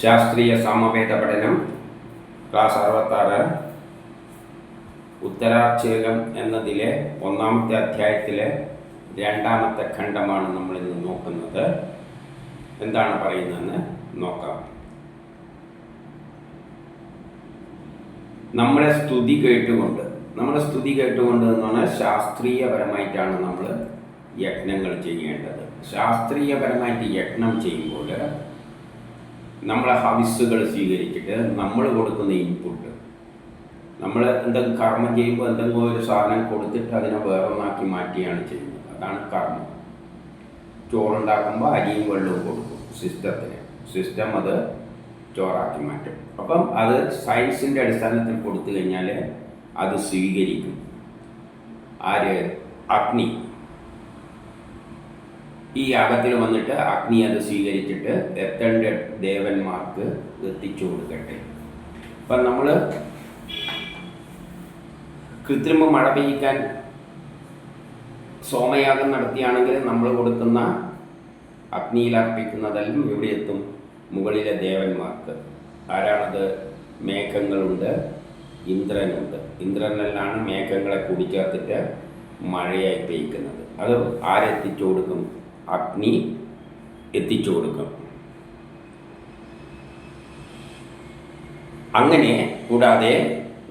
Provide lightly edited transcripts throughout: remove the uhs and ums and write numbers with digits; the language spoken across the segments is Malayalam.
ശാസ്ത്രീയ സാമവേദ പഠനം ക്ലാസ് 66 ഉത്തരാർച്ചകം എന്നതിലെ 1-ാമത്തെ അധ്യായത്തിലെ 2-ാമത്തെ ഖണ്ഡമാണ് നമ്മളിന്ന് നോക്കുന്നത്. എന്താണ് പറയുന്നതെന്ന് നോക്കാം. നമ്മുടെ സ്തുതി കേട്ടുകൊണ്ട് എന്ന് പറഞ്ഞാൽ ശാസ്ത്രീയപരമായിട്ടാണ് നമ്മൾ യജ്ഞങ്ങൾ ചെയ്യേണ്ടത്. ശാസ്ത്രീയപരമായിട്ട് യജ്ഞം ചെയ്യുമ്പോൾ നമ്മളെ ഹവിസ്സുകൾ സ്വീകരിച്ചിട്ട് നമ്മൾ കൊടുക്കുന്ന ഇൻപുട്ട്, നമ്മൾ എന്തെങ്കിലും കർമ്മം ചെയ്യുമ്പോൾ എന്തെങ്കിലും ഒരു സാധനം കൊടുത്തിട്ട് അതിനെ വേറൊന്നാക്കി മാറ്റിയാണ് ചെയ്യുന്നത്. അതാണ് കർമ്മം. ചോറുണ്ടാക്കുമ്പോൾ അരിയും വെള്ളവും കൊടുക്കും സിസ്റ്റം അത് ചോറാക്കി മാറ്റും. അപ്പം അത് സയൻസിൻ്റെ അടിസ്ഥാനത്തിൽ കൊടുത്തു കഴിഞ്ഞാൽ അത് സ്വീകരിക്കും. ആര്? അഗ്നി. ഈ യാഗത്തിൽ വന്നിട്ട് അഗ്നി അത് സ്വീകരിച്ചിട്ട് എത്തേണ്ട ദേവന്മാർക്ക് എത്തിച്ചു കൊടുക്കട്ടെ. അപ്പം നമ്മൾ കൃത്രിമ മഴ പെയ്യിക്കാൻ സോമയാഗം നടത്തിയാണെങ്കിൽ നമ്മൾ കൊടുക്കുന്ന അഗ്നിയിൽ അർപ്പിക്കുന്നതെല്ലാം എവിടെ എത്തും? മുകളിലെ ദേവന്മാർക്ക്. ആരാണത്? മേഘങ്ങളുണ്ട്, ഇന്ദ്രനുണ്ട്. ഇന്ദ്രനെല്ലാണ് മേഘങ്ങളെ കൂടിച്ചേർത്തിട്ട് മഴയായി പെയ്ക്കുന്നത്. അത് ആരെത്തിച്ചു കൊടുക്കും? അഗ്നി എത്തിച്ചു കൊടുക്കും. അങ്ങനെ കൂടാതെ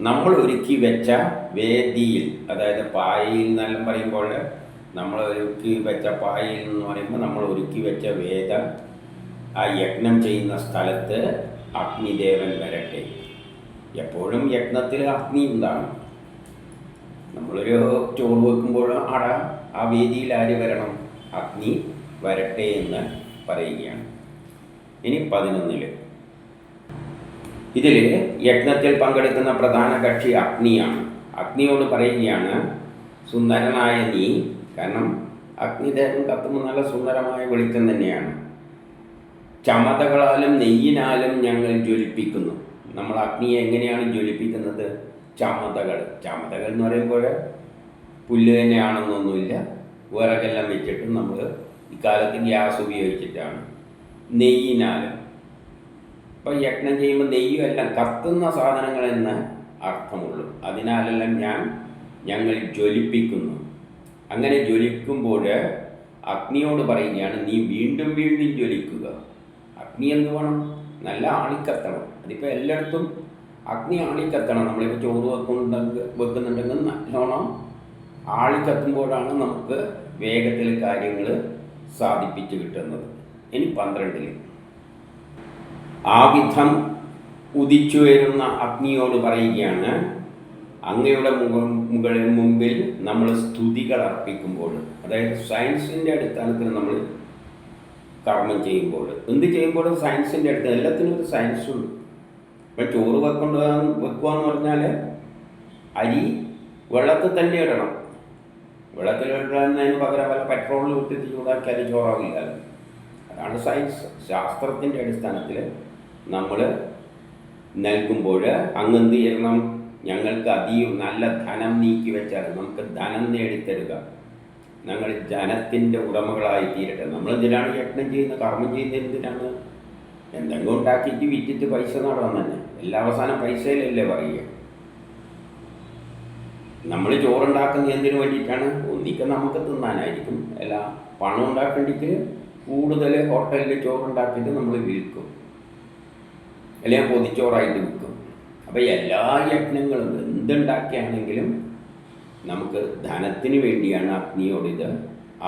നമ്മൾ ഒരുക്കി വെച്ച വേദിയിൽ, അതായത് പായയിൽ എന്നെല്ലാം പറയുമ്പോൾ നമ്മൾ ഒരുക്കി വെച്ച പായയിൽ എന്ന് പറയുമ്പോൾ നമ്മൾ ഒരുക്കി വെച്ച വേദം ആ യജ്ഞം ചെയ്യുന്ന സ്ഥലത്ത് അഗ്നിദേവൻ വരട്ടെ. എപ്പോഴും യജ്ഞത്തിൽ അഗ്നി ഉണ്ടാകും. നമ്മളൊരു ചോറ് വെക്കുമ്പോൾ അവിടെ ആ വേദിയിൽ ആര് വരണം? അഗ്നി വരട്ടെ എന്ന് പറയുകയാണ്. ഇനി 11 ഇതിൽ യജ്ഞത്തിൽ പങ്കെടുക്കുന്ന പ്രധാന കക്ഷി അഗ്നിയാണ്. അഗ്നിയോട് പറയുകയാണ്, സുന്ദരനായ നീ, കാരണം അഗ്നിദേവൻ കത്തുമ്പോൾ നല്ല സുന്ദരമായ വെളിച്ചം തന്നെയാണ്. ചമതകളാലും നെയ്യിനാലും ഞങ്ങൾ ജ്വലിപ്പിക്കുന്നു. നമ്മൾ അഗ്നിയെ എങ്ങനെയാണ് ജ്വലിപ്പിക്കുന്നത്? ചമതകൾ എന്ന് പറയുമ്പോൾ പുല്ല് തന്നെയാണെന്നൊന്നുമില്ല, വിറകെല്ലാം വെച്ചിട്ട് നമ്മൾ ഇക്കാലത്ത് ഗ്യാസ് ഉപയോഗിച്ചിട്ടാണ്. നെയ്യിനാലും, ഇപ്പോൾ യജ്ഞം ചെയ്യുമ്പോൾ നെയ്യും എല്ലാം കത്തുന്ന സാധനങ്ങളെന്ന് അർത്ഥമുള്ളൂ. അതിനാലെല്ലാം ഞങ്ങൾ ജ്വലിപ്പിക്കുന്നു. അങ്ങനെ ജ്വലിക്കുമ്പോൾ അഗ്നിയോട് പറയുകയാണ്, നീ വീണ്ടും ജ്വലിക്കുക. അഗ്നി എന്ത് വേണം? നല്ല ആളിക്കത്തണം. അതിപ്പോൾ എല്ലായിടത്തും അഗ്നി ആളിക്കത്തണം. നമ്മളിപ്പോൾ ചോറ് വെക്കുന്നുണ്ടെങ്കിൽ നല്ലോണം ആളിക്കത്തുമ്പോഴാണ് നമുക്ക് വേഗത്തിൽ കാര്യങ്ങൾ സാധിപ്പിച്ച് കിട്ടുന്നത്. ഇനി 12 ആ വിധം ഉദിച്ചു വരുന്ന അഗ്നിയോട് പറയുകയാണ്, അങ്ങയുടെ മുമ്പിൽ നമ്മൾ സ്തുതികൾ അർപ്പിക്കുമ്പോൾ, അതായത് സയൻസിൻ്റെ അടിസ്ഥാനത്തിൽ നമ്മൾ കർമ്മം ചെയ്യുമ്പോൾ, എന്ത് ചെയ്യുമ്പോഴും സയൻസിൻ്റെ അടുത്ത് എല്ലാത്തിനും ഒരു സയൻസുണ്ട്. ഇപ്പം ചോറ് വെക്കുക എന്ന് പറഞ്ഞാൽ അരി വെള്ളത്തിൽ തന്നെ ഇടണം. വെള്ളത്തിൽ ഇടുന്നതിന് പകരം വല്ല പെട്രോളിൽ ഇട്ടിട്ട് ചൂടാക്കി അരി ചോറാവില്ല. അതാണ് സയൻസ്. ശാസ്ത്രത്തിൻ്റെ അടിസ്ഥാനത്തിൽ നമ്മൾ നൽകുമ്പോൾ അങ്ങെന്ത് ചെയ്യണം? ഞങ്ങൾക്ക് അധികം നല്ല ധനം നീക്കി വെച്ചാൽ നമുക്ക് ധനം നേടിത്തരുക. ഞങ്ങൾ ജനത്തിൻ്റെ ഉടമകളായി തീരട്ടെ. നമ്മൾ എന്തിനാണ് യജ്ഞം ചെയ്യുന്നത്? കർമ്മം ചെയ്യുന്നത് എന്തിനാണ്? എന്തെങ്കിലും ഉണ്ടാക്കിയിട്ട് വിറ്റിട്ട് പൈസ നേടാൻ തന്നെ. എല്ലാ അവസാനം പൈസയിലല്ലേ പറയുക. നമ്മൾ ചോറുണ്ടാക്കുന്നത് എന്തിനു വേണ്ടിയിട്ടാണ്? ഒന്നിക്ക് നമുക്ക് തിന്നാനായിരിക്കും. അല്ല, പണം ഉണ്ടാക്കേണ്ടിക്ക് കൂടുതൽ ഹോട്ടലിൽ ചോറുണ്ടാക്കിയിട്ട് നമ്മൾ വിൽക്കും, അല്ലെങ്കിൽ പൊതിച്ചോറായിട്ട് വിൽക്കും. അപ്പോൾ എല്ലാ യജ്ഞങ്ങളും എന്തുണ്ടാക്കിയാണെങ്കിലും നമുക്ക് ധനത്തിന് വേണ്ടിയാണ് അഗ്നിയോട് ഇത്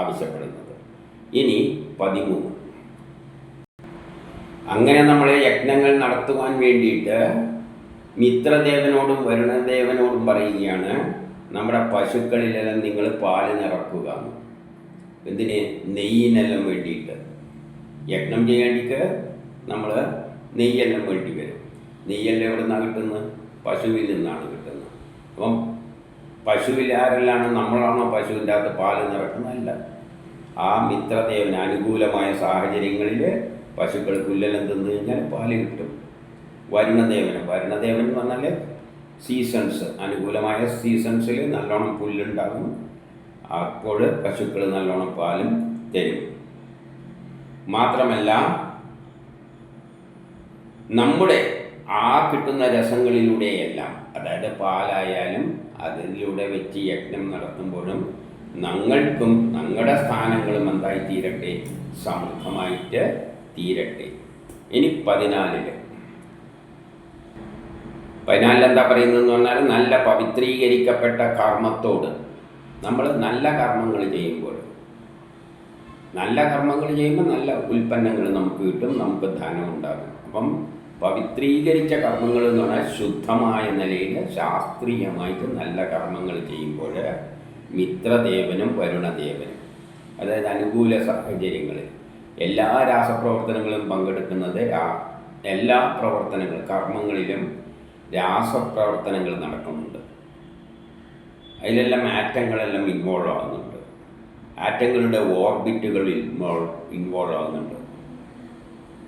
ആവശ്യപ്പെടുന്നത്. ഇനി 13 അങ്ങനെ നമ്മൾ യജ്ഞങ്ങൾ നടത്തുവാൻ വേണ്ടിയിട്ട് മിത്രദേവനോടും വരുണദേവനോടും പറയുകയാണ്, നമ്മുടെ പശുക്കളിലെല്ലാം നിങ്ങൾ പാല് നിറക്കുക. എന്തിന്? നെയ്യിനെല്ലാം വേണ്ടിയിട്ട്. യജ്ഞം ചെയ്യേണ്ടിക്ക് നമ്മൾ നെയ്യെല്ലാം വേണ്ടി വരും. നെയ്യെല്ലാം എവിടെ നിന്നാണ് കിട്ടുന്നത്? പശുവിൽ നിന്നാണ് കിട്ടുന്നത്. അപ്പം പശുവിൽ ആരെല്ലാണ്? നമ്മളാണോ പശുവിൻ്റെ അകത്ത് പാല് നിറക്കുന്നതല്ല. ആ മിത്രദേവന് അനുകൂലമായ സാഹചര്യങ്ങളിൽ പശുക്കൾ പുല്ലെല്ലാം തിന്നു കഴിഞ്ഞാൽ പാല് കിട്ടും. വരുണദേവൻ എന്ന് പറഞ്ഞാൽ സീസൺസ്, അനുകൂലമായ സീസൺസിൽ നല്ലോണം പുല്ലുണ്ടാകും. അപ്പോൾ പശുക്കൾ നല്ലോണം പാലും തരും. മാത്രമല്ല നമ്മുടെ ആ കിട്ടുന്ന രസങ്ങളിലൂടെയെല്ലാം, അതായത് പാലായാലും അതിലൂടെ വെച്ച് യജ്ഞം നടത്തുമ്പോഴും ഞങ്ങൾക്കും ഞങ്ങളുടെ സ്ഥാനങ്ങളും എന്തായി തീരട്ടെ, സമൃദ്ധമായിട്ട് തീരട്ടെ. ഇനി 14 എന്താ പറയുന്നതെന്ന് പറഞ്ഞാൽ, നല്ല പവിത്രീകരിക്കപ്പെട്ട കർമ്മത്തോട് നമ്മൾ നല്ല കർമ്മങ്ങൾ ചെയ്യുമ്പോൾ നല്ല ഉൽപ്പന്നങ്ങൾ നമുക്ക് കിട്ടും, നമുക്ക് ധനം ഉണ്ടാകും. അപ്പം പവിത്രീകരിച്ച കർമ്മങ്ങൾ എന്ന് പറഞ്ഞാൽ ശുദ്ധമായ നിലയിൽ ശാസ്ത്രീയമായിട്ട് നല്ല കർമ്മങ്ങൾ ചെയ്യുമ്പോൾ മിത്രദേവനും വരുണദേവനും, അതായത് അനുകൂല സാഹചര്യങ്ങളിൽ എല്ലാ രാസപ്രവർത്തനങ്ങളും പങ്കെടുക്കുന്നത്, എല്ലാ കർമ്മങ്ങളിലും രാസപ്രവർത്തനങ്ങൾ നടക്കുന്നുണ്ട്. അതിലെല്ലാം ആറ്റങ്ങളെല്ലാം ഇൻവോൾവ് ആകുന്നുണ്ട്. ആറ്റങ്ങളുടെ ഓർബിറ്റുകളിൽ ഇൻവോൾവ് ആകുന്നുണ്ട്.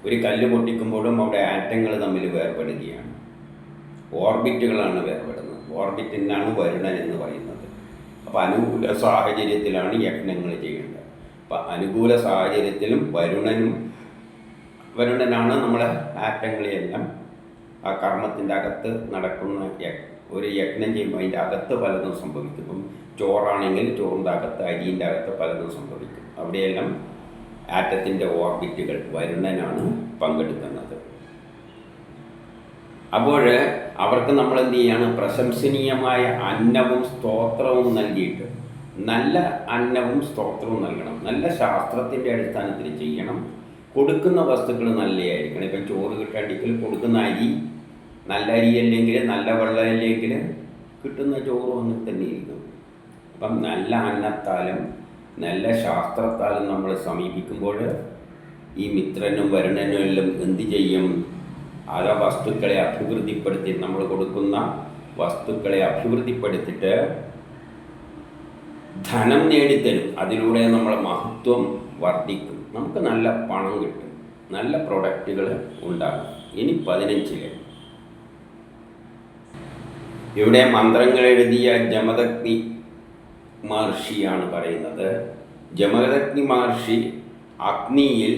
ഒരു കല്ല് പൊട്ടിക്കുമ്പോഴും അവിടെ ആറ്റങ്ങൾ തമ്മിൽ വേർപെടുകയാണ്. ഓർബിറ്റുകളാണ് വേർപെടുന്നത്. ഓർബിറ്റിനാണ് വരുണൻ എന്ന് പറയുന്നത്. അപ്പോൾ അനുകൂല സാഹചര്യത്തിലാണ് യജ്ഞങ്ങൾ ചെയ്യേണ്ടത്. അപ്പോൾ അനുകൂല സാഹചര്യത്തിലും വരുണനാണ് നമ്മളെ ആറ്റങ്ങളെയെല്ലാം ആ കർമ്മത്തിൻ്റെ അകത്ത് നടക്കുന്ന ഒരു യജ്ഞം ചെയ്യുമ്പോൾ അതിൻ്റെ അകത്ത് പലതും സംഭവിക്കും. ഇപ്പം ചോറാണെങ്കിൽ ചോറിൻ്റെ അകത്ത്, അരിൻ്റെ അകത്ത് പലതും സംഭവിക്കും. അവിടെയെല്ലാം ആറ്റത്തിൻ്റെ ഓർബിറ്റുകൾ വരുണനാണ് പങ്കെടുക്കുന്നത്. അപ്പോൾ അവർക്ക് നമ്മൾ എന്ത് ചെയ്യാണ്, പ്രശംസനീയമായ അന്നവും സ്തോത്രവും നൽകിയിട്ട്, നല്ല അന്നവും സ്തോത്രവും നൽകണം. നല്ല ശാസ്ത്രത്തിൻ്റെ അടിസ്ഥാനത്തിൽ ചെയ്യണം. കൊടുക്കുന്ന വസ്തുക്കൾ നല്ലതായിരിക്കണം. ഇപ്പം ചോറ് കിട്ടാണ്ടെങ്കിൽ കൊടുക്കുന്ന അരി നല്ല അരിയല്ലെങ്കിൽ, നല്ല വെള്ളമില്ലെങ്കിൽ കിട്ടുന്ന ചോറ് വന്നിട്ട് തന്നെ ഇരിക്കും. അപ്പം നല്ല അന്നത്താലും നല്ല ശാസ്ത്രത്താലും നമ്മൾ സമീപിക്കുമ്പോൾ ഈ മിത്രനും വരുണനും എല്ലാം എന്ത് ചെയ്യും, ആ വസ്തുക്കളെ അഭിവൃദ്ധിപ്പെടുത്തി, നമ്മൾ കൊടുക്കുന്ന വസ്തുക്കളെ അഭിവൃദ്ധിപ്പെടുത്തിയിട്ട് ധനം നേടിത്തരും. അതിലൂടെ നമ്മളെ മഹത്വം വർദ്ധിക്കും. നമുക്ക് നല്ല പണം കിട്ടും, നല്ല പ്രൊഡക്റ്റുകൾ ഉണ്ടാകും. ഇനി 15 ഇവിടെ മന്ത്രങ്ങൾ എഴുതിയ ജമദഗ്നി മഹർഷിയാണ് പറയുന്നത്. ജമദഗ്നി മഹർഷി അഗ്നിയിൽ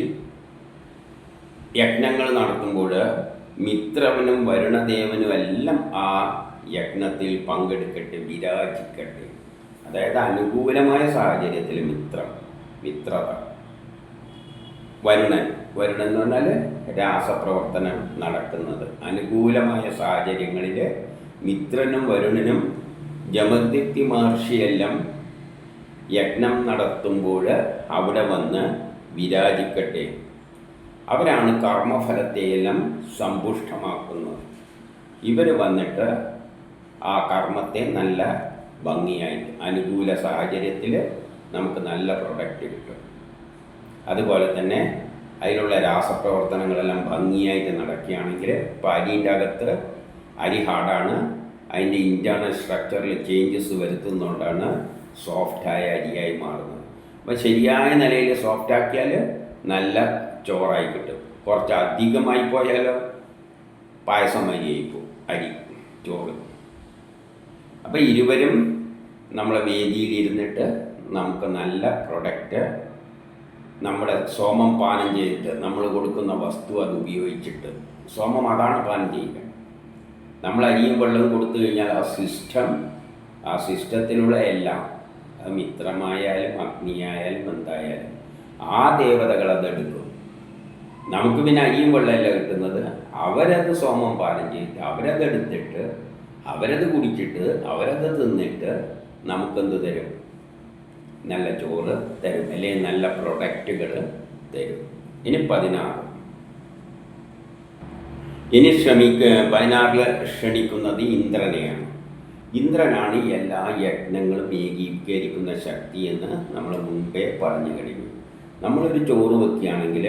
യജ്ഞങ്ങൾ നടത്തുമ്പോൾ മിത്രവനും വരുണദേവനും എല്ലാം ആ യജ്ഞത്തിൽ പങ്കെടുക്കട്ടെ, വിരാജിക്കട്ടെ. അതായത് അനുകൂലമായ സാഹചര്യത്തിൽ മിത്രത. വരുണൻ എന്ന് പറഞ്ഞാൽ രാസപ്രവർത്തനം നടക്കുന്നത്. അനുകൂലമായ സാഹചര്യങ്ങളിൽ മിത്രനും വരുണനും ജമദഗ്നി മഹർഷിയെല്ലാം യജ്ഞം നടത്തുമ്പോൾ അവിടെ വന്ന് വിരാജിക്കട്ടെ. അവരാണ് കർമ്മഫലത്തെയെല്ലാം സമ്പുഷ്ടമാക്കുന്നത്. ഇവർ വന്നിട്ട് ആ കർമ്മത്തെ നല്ല ഭംഗിയായിട്ട്, അനുകൂല സാഹചര്യത്തിൽ നമുക്ക് നല്ല പ്രൊഡക്റ്റ് കിട്ടും. അതുപോലെ തന്നെ അതിലുള്ള രാസപ്രവർത്തനങ്ങളെല്ലാം ഭംഗിയായിട്ട് നടക്കുകയാണെങ്കിൽ, ഇപ്പോൾ അരിൻ്റെ അകത്ത് അരി ഹാർഡാണ്, അതിൻ്റെ ഇൻറ്റേർണൽ സ്ട്രക്ചറിൽ ചേഞ്ചസ് വരുത്തുന്നതുകൊണ്ടാണ് സോഫ്റ്റായ അരിയായി മാറുന്നത്. അപ്പോൾ ശരിയായ നിലയിൽ സോഫ്റ്റാക്കിയാൽ നല്ല ചോറായി കിട്ടും. കുറച്ച് അധികമായി പോയാലോ പായസം അരി ചോറ്. അപ്പോൾ ഇരുവരും നമ്മളെ വേദിയിലിരുന്നിട്ട് നമുക്ക് നല്ല പ്രൊഡക്റ്റ്, നമ്മുടെ സോമം പാനം ചെയ്തിട്ട്, നമ്മൾ കൊടുക്കുന്ന വസ്തു അത് ഉപയോഗിച്ചിട്ട്, സോമം അതാണ് പാനം ചെയ്യുക. നമ്മൾ അരിയും വെള്ളവും കൊടുത്തു കഴിഞ്ഞാൽ ആ സിസ്റ്റത്തിലുള്ള എല്ലാം, മിത്രമായാലും അഗ്നിയായാലും എന്തായാലും ആ ദേവതകൾ അതെടുക്കും. നമുക്ക് പിന്നെ അരിയും വെള്ളമല്ല കിട്ടുന്നത്. അവരത് സോമം പാനം ചെയ്തിട്ട്, അവരതെടുത്തിട്ട്, അവരത് കുടിച്ചിട്ട്, അവരത് തിന്നിട്ട് നമുക്കെന്ത് തരും, നല്ല ചോറ് തരും, അല്ലെങ്കിൽ നല്ല പ്രൊഡക്റ്റുകൾ തരും. ഇനി 16 ക്ഷണിക്കുന്നത് ഇന്ദ്രനെയാണ്. ഇന്ദ്രനാണ് എല്ലാ യജ്ഞങ്ങളും ഏകീകരിക്കുന്ന ശക്തി എന്ന് നമ്മൾ മുൻപേ പറഞ്ഞു കഴിഞ്ഞു. നമ്മളൊരു ചോറ് വെക്കുകയാണെങ്കിൽ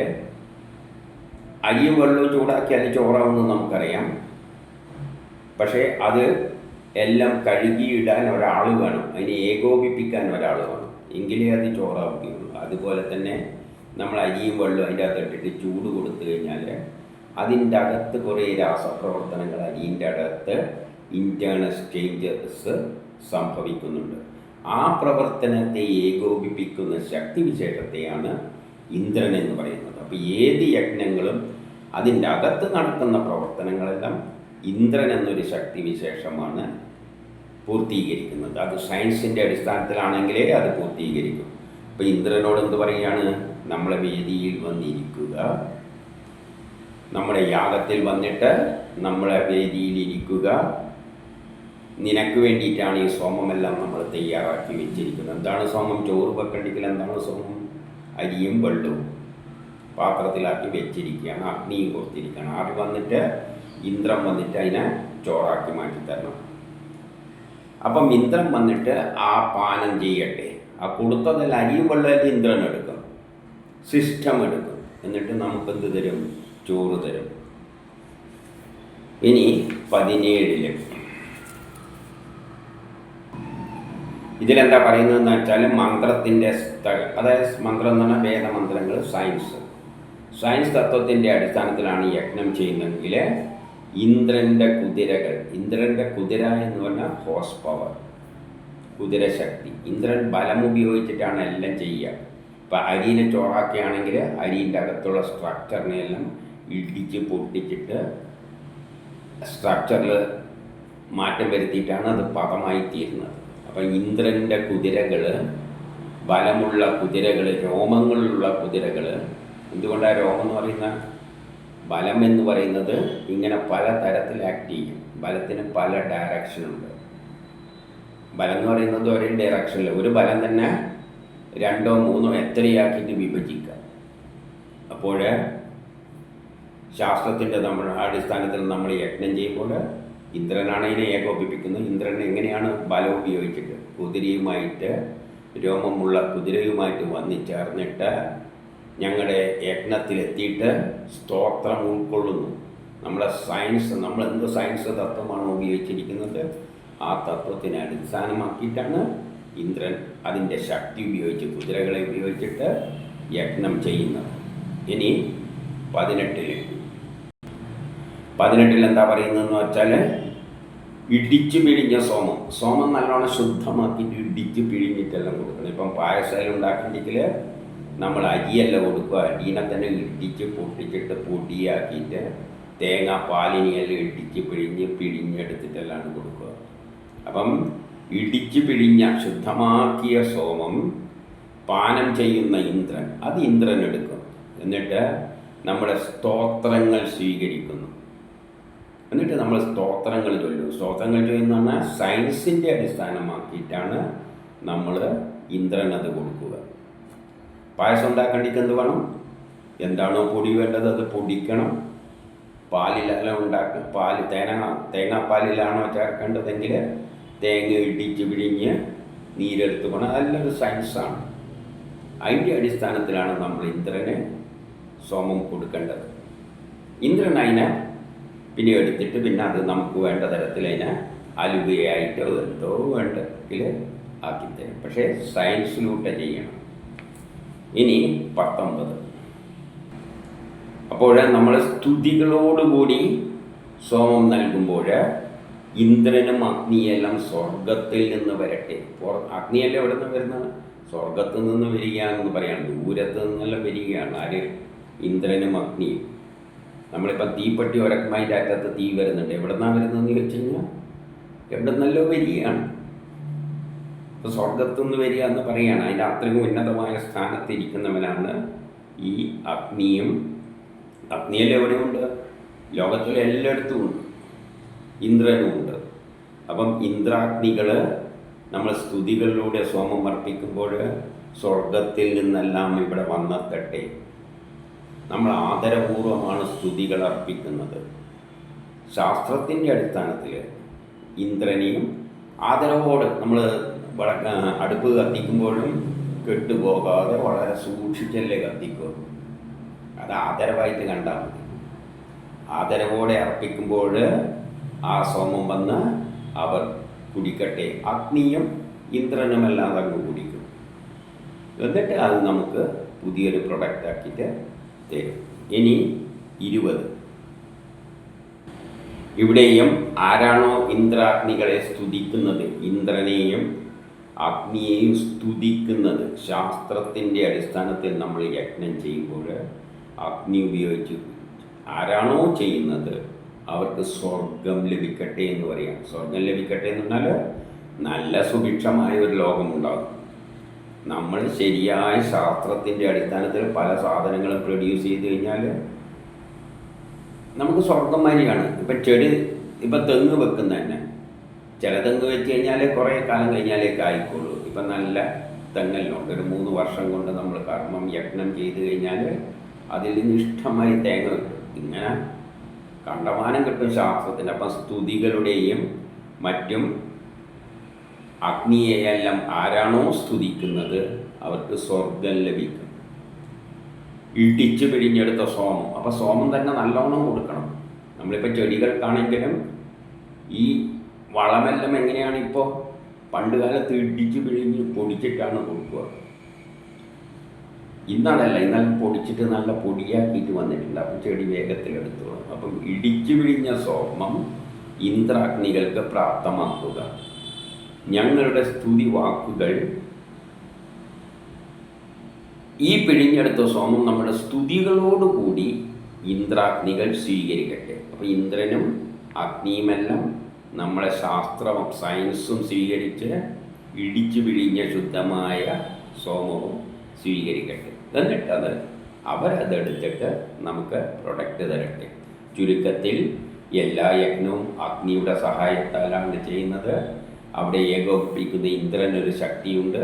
അരിയും വെള്ളവും ചൂടാക്കിയാൽ ചോറാവുമെന്ന് നമുക്കറിയാം. പക്ഷേ അത് എല്ലാം കഴുകിയിടാൻ ഒരാൾ വേണം, അതിനെ ഏകോപിപ്പിക്കാൻ ഒരാൾ വേണം, എങ്കിലേ അത് ചോറാവുകയുള്ളൂ. അതുപോലെ തന്നെ നമ്മൾ അരിയും വെള്ളവും അതിൻ്റെ അകത്തിട്ടിട്ട് ചൂട് കൊടുത്തു കഴിഞ്ഞാൽ അതിൻ്റെ അകത്ത് കുറേ രാസപ്രവർത്തനങ്ങൾ, അരിൻ്റെ അകത്ത് ഇൻറ്റേർണൽ ചേഞ്ചസ് സംഭവിക്കുന്നുണ്ട്. ആ പ്രവർത്തനത്തെ ഏകോപിപ്പിക്കുന്ന ശക്തിവിശേഷത്തെയാണ് ഇന്ദ്രൻ എന്ന് പറയുന്നത്. അപ്പോൾ ഏത് യജ്ഞങ്ങളും അതിൻ്റെ അകത്ത് നടക്കുന്ന പ്രവർത്തനങ്ങളെല്ലാം ഇന്ദ്രൻ എന്നൊരു ശക്തി വിശേഷമാണ് പൂർത്തീകരിക്കുന്നത്. അത് സയൻസിൻ്റെ അടിസ്ഥാനത്തിലാണെങ്കിലേ അത് പൂർത്തീകരിക്കും. ഇപ്പോൾ ഇന്ദ്രനോട് എന്ത് പറയുകയാണ്? നമ്മളെ വേദിയിൽ വന്നിരിക്കുക, നമ്മുടെ യാഗത്തിൽ വന്നിട്ട് നമ്മളെ വേദിയിൽ ഇരിക്കുക, നിനക്ക് വേണ്ടിയിട്ടാണ് ഈ സോമമെല്ലാം നമ്മൾ തയ്യാറാക്കി വെച്ചിരിക്കുന്നത്. എന്താണ് സോമം? ചോറ് വെക്കണ്ടെങ്കിൽ എന്താണ് സോമം? അരിയും വെള്ളവും പാത്രത്തിലാക്കി വെച്ചിരിക്കുകയാണ്, അഗ്നിയും കൊടുത്തിരിക്കുകയാണ്. ആര് വന്നിട്ട്? ഇന്ദ്രൻ വന്നിട്ട് അതിനെ ചോറാക്കി മാറ്റിത്തരണം. അപ്പം ഇന്ദ്രൻ വന്നിട്ട് ആ പാനം ചെയ്യട്ടെ. ആ കൊടുത്തതിൽ അരിയും വെള്ളത്തിൽ ഇന്ദ്രൻ എടുക്കും, സിസ്റ്റം എടുക്കും, എന്നിട്ട് നമുക്കെന്ത് തരും? ചോറ് തരും. ഇനി 17 ഇതിലെന്താ പറയുന്നതെന്ന് വെച്ചാൽ മന്ത്രത്തിൻ്റെ അതായത് മന്ത്രം എന്ന് പറഞ്ഞാൽ വേദമന്ത്രങ്ങൾ, സയൻസ് തത്വത്തിൻ്റെ അടിസ്ഥാനത്തിലാണ് യജ്ഞം ചെയ്യുന്നതെങ്കിൽ ഇന്ദ്രൻ്റെ കുതിരകൾ, ഇന്ദ്രൻ്റെ കുതിര എന്ന് പറഞ്ഞാൽ ഹോഴ്സ് പവർ, കുതിരശക്തി. ഇന്ദ്രൻ ബലം ഉപയോഗിച്ചിട്ടാണ് എല്ലാം ചെയ്യുക. ഇപ്പം അരിനെ ചോറാക്കുകയാണെങ്കിൽ അരിൻ്റെ അകത്തുള്ള സ്ട്രക്ചറിനെയെല്ലാം ഇടിച്ച് പൊട്ടിച്ചിട്ട് സ്ട്രക്ചറിൽ മാറ്റം വരുത്തിയിട്ടാണ് അത് പദമായി തീരുന്നത്. അപ്പം ഇന്ദ്രൻ്റെ കുതിരകൾ, ബലമുള്ള കുതിരകൾ, രോമങ്ങളുള്ള കുതിരകൾ. എന്തുകൊണ്ടാണ് രോമം എന്ന് പറയുന്ന? ബലം എന്ന് പറയുന്നത് ഇങ്ങനെ പല തരത്തിൽ ആക്ട് ചെയ്യും. ബലത്തിന് പല ഡയറക്ഷനുണ്ട്. ബലം എന്ന് പറയുന്നത് ഒരേ ഡയറക്ഷനിൽ ഒരു ബലം തന്നെ 2 3 എത്രയാക്കിയിട്ട് വിഭജിക്കാം. അപ്പോൾ ശാസ്ത്രത്തിൻ്റെ നമ്മൾ അടിസ്ഥാനത്തിൽ നമ്മൾ യജ്ഞം ചെയ്യുമ്പോൾ ഇന്ദ്രനാണ് ഇതിനെ ഏകോപിപ്പിക്കുന്നത്. ഇന്ദ്രൻ എങ്ങനെയാണ് ബലം ഉപയോഗിച്ചിട്ട് കുതിരയുമായിട്ട്, രോമമുള്ള കുതിരയുമായിട്ട് വന്നു ചേർന്നിട്ട് ഞങ്ങളുടെ യജ്ഞത്തിലെത്തിയിട്ട് സ്തോത്രം ഉൾക്കൊള്ളുന്നു. നമ്മുടെ സയൻസ്, നമ്മൾ എന്ത് സയൻസ് തത്വമാണോ ഉപയോഗിച്ചിരിക്കുന്നത് ആ തത്വത്തിനെ അടിസ്ഥാനമാക്കിയിട്ടാണ് ഇന്ദ്രൻ അതിൻ്റെ ശക്തി ഉപയോഗിച്ച്, കുതിരകളെ ഉപയോഗിച്ചിട്ട് യജ്ഞം ചെയ്യുന്നത്. ഇനി 18 എന്താ പറയുന്നതെന്ന് വെച്ചാൽ ഇടിച്ചു പിഴിഞ്ഞ സോമം നല്ലോണം ശുദ്ധമാക്കിയിട്ട് ഇടിച്ച് പിഴിഞ്ഞിട്ടെല്ലാം കൊടുക്കണം. ഇപ്പം പായസം ഉണ്ടാക്കിയെങ്കിൽ നമ്മൾ അരിയല്ല കൊടുക്കുക, അരിനെ തന്നെ ഇടിച്ച് പൊട്ടിച്ചിട്ട് പൊടിയാക്കിയിട്ട് തേങ്ങാപ്പാലിനെയെല്ലാം ഇടിച്ച് പിഴിഞ്ഞെടുത്തിട്ടെല്ലാം കൊടുക്കുക. അപ്പം ഇടിച്ച് പിഴിഞ്ഞ ശുദ്ധമാക്കിയ സോമം പാനം ചെയ്യുന്ന ഇന്ദ്രൻ, അത് ഇന്ദ്രൻ എടുക്കും. എന്നിട്ട് നമ്മുടെ സ്തോത്രങ്ങൾ സ്വീകരിക്കുന്നു. എന്നിട്ട് നമ്മൾ സ്തോത്രങ്ങൾ ചൊല്ലും. സ്തോത്രങ്ങൾ ചൊല്ലുന്ന സയൻസിൻ്റെ അടിസ്ഥാനമാക്കിയിട്ടാണ് നമ്മൾ ഇന്ദ്രൻ അത് കൊടുക്കുക. പായസം ഉണ്ടാക്കേണ്ടിക്ക് എന്ത് വേണം? എന്താണോ പൊടി വേണ്ടത് അത് പൊടിക്കണം. പാലിലെല്ലാം തേങ്ങാപ്പാലിലാണോ ചേർക്കേണ്ടതെങ്കിൽ തേങ്ങ ഇടിച്ച് പിഴിഞ്ഞ് നീരെടുത്ത് പോകണം. അതെല്ലാം ഒരു സയൻസാണ്. അതിൻ്റെ അടിസ്ഥാനത്തിലാണ് നമ്മൾ ഇന്ദ്രന് സോമം കൊടുക്കേണ്ടത്. ഇന്ദ്രൻ അതിനെ പിന്നെ എടുത്തിട്ട് പിന്നെ അത് നമുക്ക് വേണ്ട തരത്തിൽ അതിനെ അലുവയായിട്ടോ എന്തോ വേണ്ടെങ്കിൽ ആക്കിത്തരും. പക്ഷേ സയൻസിലൂടെ ചെയ്യണം. ഇനി 19 അപ്പോൾ നമ്മൾ സ്തുതികളോടുകൂടി സോമം നൽകുമ്പോൾ ഇന്ദ്രനും അഗ്നിയെല്ലാം സ്വർഗത്തിൽ നിന്ന് വരട്ടെ. അഗ്നിയെല്ലാം എവിടെ നിന്ന് വരുന്നത്? സ്വർഗത്തിൽ നിന്ന് വരികയാണെന്ന് പറയാണ്. ദൂരത്ത് നിന്നെല്ലാം വരികയാണ്. ആര്? ഇന്ദ്രനും അഗ്നിയും. നമ്മളിപ്പോൾ തീപ്പെട്ടി ഒരക്കമായി അറ്റത്ത് തീ വരുന്നുണ്ട്. എവിടെ നിന്നാണ് വരുന്നതെന്ന് ചോദിച്ചു കഴിഞ്ഞാൽ എവിടെ നിന്നല്ലോ വരികയാണ്. ഇപ്പോൾ സ്വർഗത്തു നിന്ന് വരിക എന്ന് പറയുകയാണ്. അതിൻ്റെ അത്രയും ഉന്നതമായ സ്ഥാനത്തിരിക്കുന്നവനാണ് ഈ അഗ്നിയും. അഗ്നിയെല്ലാം എവിടെയുണ്ട്? ലോകത്തിലെ എല്ലായിടത്തും ഉണ്ട്. ഇന്ദ്രനും ഉണ്ട്. അപ്പം ഇന്ദ്രാഗ്നികൾ നമ്മൾ സ്തുതികളിലൂടെ സോമം അർപ്പിക്കുമ്പോൾ സ്വർഗത്തിൽ നിന്നെല്ലാം ഇവിടെ വന്നെത്തട്ടെ. നമ്മൾ ആദരപൂർവമാണ് സ്തുതികൾ അർപ്പിക്കുന്നത്. ശാസ്ത്രത്തിൻ്റെ അടിസ്ഥാനത്തിൽ ഇന്ദ്രനെയും ആദരവോട് നമ്മൾ അടുപ്പ് കത്തിക്കുമ്പോഴും കെട്ടുപോകാതെ വളരെ സൂക്ഷിച്ചല്ലേ കത്തിക്കുക. അത് ആദരവായിട്ട് കണ്ടാൽ മതി. ആദരവോടെ അർപ്പിക്കുമ്പോൾ ആ സോമം വന്ന് അവർ കുടിക്കട്ടെ. അഗ്നിയും ഇന്ദ്രനുമെല്ലാം അങ്ങ് കുടിക്കും. എന്നിട്ട് അത് നമുക്ക് പുതിയൊരു പ്രൊഡക്റ്റ് ആക്കിയിട്ട് തരും. ഇനി 20 ഇവിടെയും ആരാണോ ഇന്ദ്രാഗ്നികളെ സ്തുതിക്കുന്നത്, ഇന്ദ്രനെയും അഗ്നിയെയും സ്തുതിക്കുന്നത്, ശാസ്ത്രത്തിൻ്റെ അടിസ്ഥാനത്തിൽ നമ്മൾ യജ്ഞം ചെയ്യുമ്പോൾ അഗ്നി ഉപയോഗിച്ച് ആരാണോ ചെയ്യുന്നത് അവർക്ക് സ്വർഗം ലഭിക്കട്ടെ എന്ന് പറയാം. സ്വർഗം ലഭിക്കട്ടെ എന്ന് പറഞ്ഞാൽ നല്ല സുഭിക്ഷമായ ഒരു ലോകമുണ്ടാകും. നമ്മൾ ശരിയായ ശാസ്ത്രത്തിൻ്റെ അടിസ്ഥാനത്തിൽ പല സാധനങ്ങളും പ്രൊഡ്യൂസ് ചെയ്ത് കഴിഞ്ഞാൽ നമുക്ക് സ്വർഗം മാതിരിയാണ്. ഇപ്പം തെങ്ങ് വെക്കുന്ന തന്നെ, ചില തെങ്ങ് വെച്ച് കഴിഞ്ഞാൽ കുറേ കാലം കഴിഞ്ഞാലേ കായ്ക്കുള്ളൂ. ഇപ്പം നല്ല തെങ്ങലുണ്ട്, ഒരു 3 വർഷം കൊണ്ട് നമ്മൾ കർമ്മം യജ്ഞം ചെയ്ത് കഴിഞ്ഞാൽ അതിൽ നിന്ന് ഇഷ്ടമായി തേങ്ങ കിട്ടും. ഇങ്ങനെ കണ്ടമാനം കിട്ടും ശാസ്ത്രത്തിന്. അപ്പം സ്തുതികളുടെയും മറ്റും അഗ്നിയെയെല്ലാം ആരാണോ സ്തുതിക്കുന്നത് അവർക്ക് സ്വർഗം ലഭിക്കും. ഇടിച്ച് പിഴിഞ്ഞെടുത്ത സോമം, അപ്പോൾ സോമം തന്നെ നല്ലോണം കൊടുക്കണം. നമ്മളിപ്പോൾ ചെടികൾക്കാണെങ്കിലും ഈ വളമെല്ലാം എങ്ങനെയാണ് ഇപ്പോൾ പണ്ട് കാലത്ത് ഇടിച്ച് പിഴിഞ്ഞ് പൊടിച്ചിട്ടാണ് കൊടുക്കുക. ഇന്നതല്ല, ഇന്നലെ പൊടിച്ചിട്ട് നല്ല പൊടിയാക്കിയിട്ട് വന്നിട്ടുണ്ട്. അപ്പം ചെടി വേഗത്തിലെടുത്തോളും. അപ്പം ഇടിച്ചു പിഴിഞ്ഞ സോമം ഇന്ദ്രാഗ്നികൾക്ക് പ്രാപ്തമാക്കുക. ഞങ്ങളുടെ സ്തുതി വാക്കുകൾ, ഈ പിഴിഞ്ഞെടുത്ത സോമം നമ്മുടെ സ്തുതികളോടുകൂടി ഇന്ദ്രാഗ്നികൾ സ്വീകരിക്കട്ടെ. അപ്പോൾ ഇന്ദ്രനും അഗ്നിയുമെല്ലാം നമ്മളെ ശാസ്ത്രവും സയൻസും സ്വീകരിച്ച് ഇടിച്ചു പിഴിഞ്ഞ ശുദ്ധമായ സോമവും സ്വീകരിക്കട്ടെ. എന്നിട്ടത് അവരതെടുത്തിട്ട് നമുക്ക് പ്രൊഡക്റ്റ് തരട്ടെ. ചുരുക്കത്തിൽ എല്ലാ യജ്ഞവും അഗ്നിയുടെ സഹായത്താലാണ് ചെയ്യുന്നത്. അവിടെ ഏകോപിപ്പിക്കുന്ന ഇന്ദ്രനൊരു ശക്തിയുണ്ട്.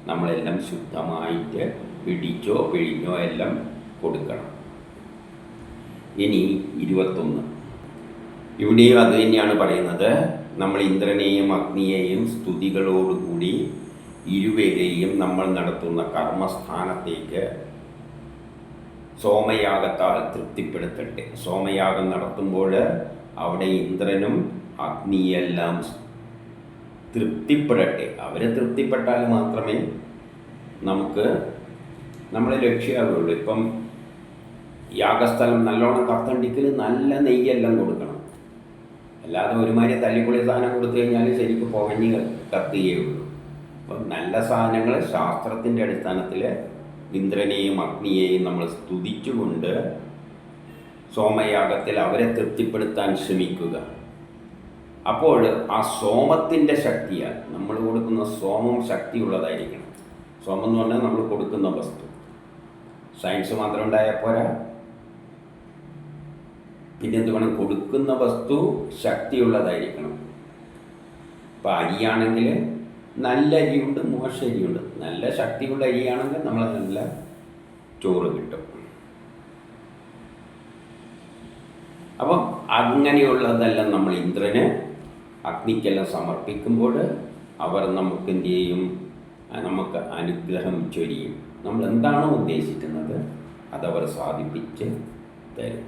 നമ്മളെല്ലാം ശുദ്ധമായിട്ട് പിടിച്ചോ പിഴിഞ്ഞോ എല്ലാം കൊടുക്കണം. ഇനി 21, ഇവിടെയും അത് തന്നെയാണ് പറയുന്നത്. നമ്മൾ ഇന്ദ്രനെയും അഗ്നിയെയും സ്തുതികളോടുകൂടി ഇരുവരെയും നമ്മൾ നടത്തുന്ന കർമ്മസ്ഥാനത്തേക്ക് സോമയാഗത്താൽ തൃപ്തിപ്പെടുത്തട്ടെ. സോമയാഗം നടത്തുമ്പോൾ അവിടെ ഇന്ദ്രനും അഗ്നിയെല്ലാം തൃപ്തിപ്പെടട്ടെ. അവരെ തൃപ്തിപ്പെട്ടാൽ മാത്രമേ നമുക്ക് നമ്മളെ ലക്ഷ്യമാവുള്ളൂ. ഇപ്പം യാഗസ്ഥലം നല്ലോണം കത്തണ്ടിക്കൽ നല്ല നെയ്യെല്ലാം കൊടുക്കണം. അല്ലാതെ ഒരുമാതിരി തല്ലിപ്പൊളി സാധനം കൊടുത്തു കഴിഞ്ഞാൽ ശരിക്കും പുകഞ്ഞ് കത്തുകയുള്ളൂ. അപ്പം നല്ല സാധനങ്ങൾ ശാസ്ത്രത്തിൻ്റെ അടിസ്ഥാനത്തിൽ ഇന്ദ്രനെയും അഗ്നിയെയും നമ്മൾ സ്തുതിച്ചുകൊണ്ട് സോമയാഗത്തിൽ അവരെ തൃപ്തിപ്പെടുത്താൻ ശ്രമിക്കുക. അപ്പോൾ ആ സോമത്തിൻ്റെ ശക്തിയാൽ, നമ്മൾ കൊടുക്കുന്ന സോമം ശക്തിയുള്ളതായിരിക്കണം. സോമം എന്ന് പറഞ്ഞാൽ നമ്മൾ കൊടുക്കുന്ന വസ്തു. സയൻസ് മാത്രം ഉണ്ടായാൽ പോരാ, പിന്നെന്ത് വേണം, കൊടുക്കുന്ന വസ്തു ശക്തിയുള്ളതായിരിക്കണം. ഇപ്പോൾ അരിയാണെങ്കിൽ നല്ല അരിയുണ്ട്, മോശം അരിയുണ്ട്. നല്ല ശക്തിയുള്ള അരിയാണെങ്കിൽ നമ്മൾ നല്ല ചോറ് കിട്ടും. അപ്പം അങ്ങനെയുള്ളതെല്ലാം നമ്മൾ ഇന്ദ്രന് അഗ്നിക്കെല്ലാം സമർപ്പിക്കുമ്പോൾ അവർ നമുക്ക് എന്ത് ചെയ്യും, നമുക്ക് അനുഗ്രഹം ചൊരിയും. നമ്മൾ എന്താണോ ഉദ്ദേശിക്കുന്നത് അതവർ സാധിപ്പിച്ച് തരും.